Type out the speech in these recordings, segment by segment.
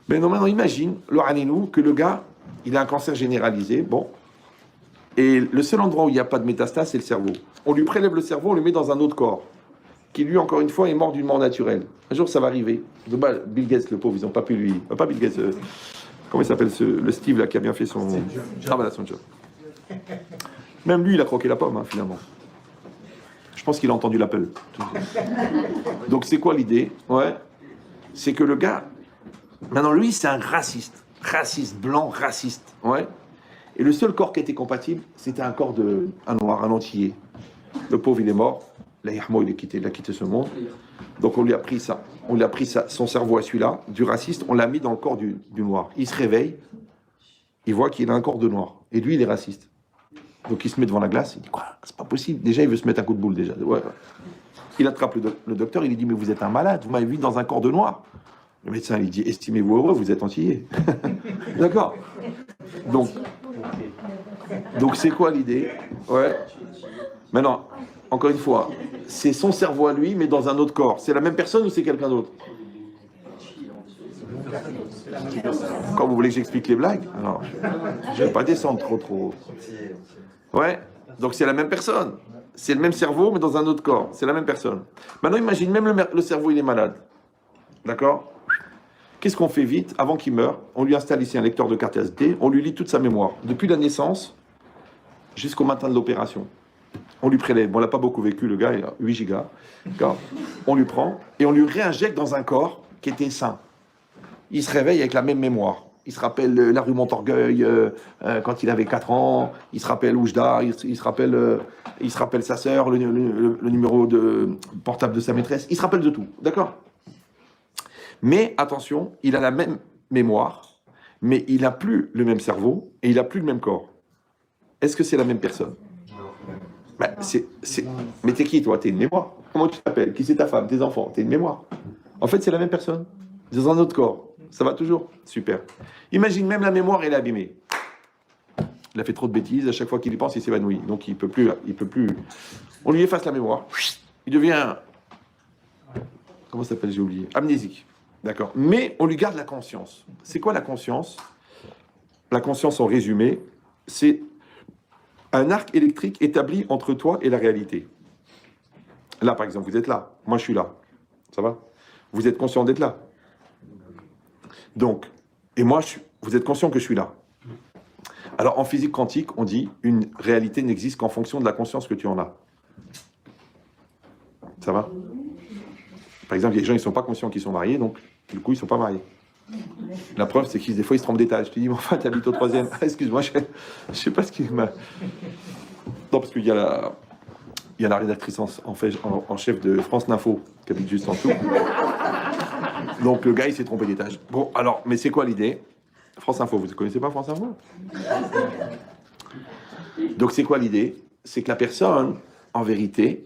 Mais non, maintenant, imagine, le Haninou, que le gars, il a un cancer généralisé, bon, et le seul endroit où il n'y a pas de métastase, c'est le cerveau. On lui prélève le cerveau, on le met dans un autre corps, qui lui, encore une fois, est mort d'une mort naturelle. Un jour, ça va arriver. Bill Gates, le pauvre, ils n'ont pas pu lui... Pas Bill Gates, comment il s'appelle, le Steve, là, qui a bien fait son... Ah, voilà, son job. Même lui, il a croqué la pomme, hein, finalement. Je pense qu'il a entendu l'appel. Donc, c'est quoi l'idée? Ouais. C'est que le gars... Maintenant, lui, c'est un raciste. Raciste, blanc, raciste. Ouais. Et le seul corps qui était compatible, c'était un corps un noir, un antillais. Le pauvre, il est mort. Là, il a quitté ce monde. Donc, on lui a pris ça. On lui a pris ça, son cerveau à celui-là, du raciste, on l'a mis dans le corps du noir. Il se réveille, il voit qu'il a un corps de noir. Et lui, il est raciste. Donc, il se met devant la glace, il dit, quoi, c'est pas possible. Déjà, il veut se mettre un coup de boule, déjà. Ouais. Il attrape le docteur, il lui dit, mais vous êtes un malade, vous m'avez vu dans un corps de noir. Le médecin, il dit, estimez-vous heureux, vous êtes antillais. D'accord. Donc, c'est quoi l'idée? Ouais. Maintenant, encore une fois, c'est son cerveau à lui, mais dans un autre corps. C'est la même personne ou c'est quelqu'un d'autre? Quand vous voulez que j'explique les blagues? Alors, je ne vais pas descendre trop. Ouais, donc c'est la même personne. C'est le même cerveau, mais dans un autre corps. C'est la même personne. Maintenant, imagine, même le cerveau, il est malade. D'accord? Qu'est-ce qu'on fait vite? Avant qu'il meure, on lui installe ici un lecteur de carte SD, on lui lit toute sa mémoire. Depuis la naissance jusqu'au matin de l'opération. On lui prélève. Bon, on n'a pas beaucoup vécu, le gars, il a 8 gigas. On lui prend et on lui réinjecte dans un corps qui était sain. Il se réveille avec la même mémoire. Il se rappelle la rue Montorgueil quand il avait 4 ans. Il se rappelle Oujda. Il se rappelle sa sœur, le numéro de portable de sa maîtresse. Il se rappelle de tout. D'accord? Mais attention, il a la même mémoire, mais il n'a plus le même cerveau et il n'a plus le même corps. Est-ce que c'est la même personne? Bah, Mais t'es qui, toi? T'es une mémoire. Comment tu t'appelles? Qui c'est ta femme? Tes enfants? T'es une mémoire. En fait, c'est la même personne, dans un autre corps. Ça va toujours? Super. Imagine, même la mémoire, elle est abîmée. Il a fait trop de bêtises, à chaque fois qu'il y pense, il s'évanouit. Donc, il peut plus. On lui efface la mémoire. Il devient... Comment ça s'appelle? J'ai oublié. Amnésique. D'accord. Mais on lui garde la conscience. C'est quoi la conscience? La conscience, en résumé, c'est un arc électrique établi entre toi et la réalité. Là, par exemple, vous êtes là. Moi, je suis là. Ça va? Vous êtes conscient d'être là. Donc, et moi, vous êtes conscient que je suis là. Alors, en physique quantique, on dit une réalité n'existe qu'en fonction de la conscience que tu en as. Ça va? Par exemple, il y a des gens qui ne sont pas conscients qu'ils sont mariés, donc du coup, ils ne sont pas mariés. La preuve, c'est qu'ils des fois, ils se trompent d'étage. Je te dis, mais enfin, tu habites au 3e. Ah, excuse-moi, je ne sais pas ce qui m'a... Non, parce qu'il y a la rédactrice en chef de France Info, qui habite juste en dessous. Donc, le gars, il s'est trompé d'étage. Bon, alors, mais c'est quoi l'idée? France Info, vous ne connaissez pas France Info? Donc, c'est quoi l'idée? C'est que la personne, en vérité,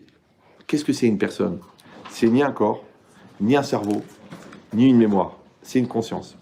qu'est-ce que c'est une personne? C'est ni un corps, ni un cerveau, ni une mémoire. C'est une conscience.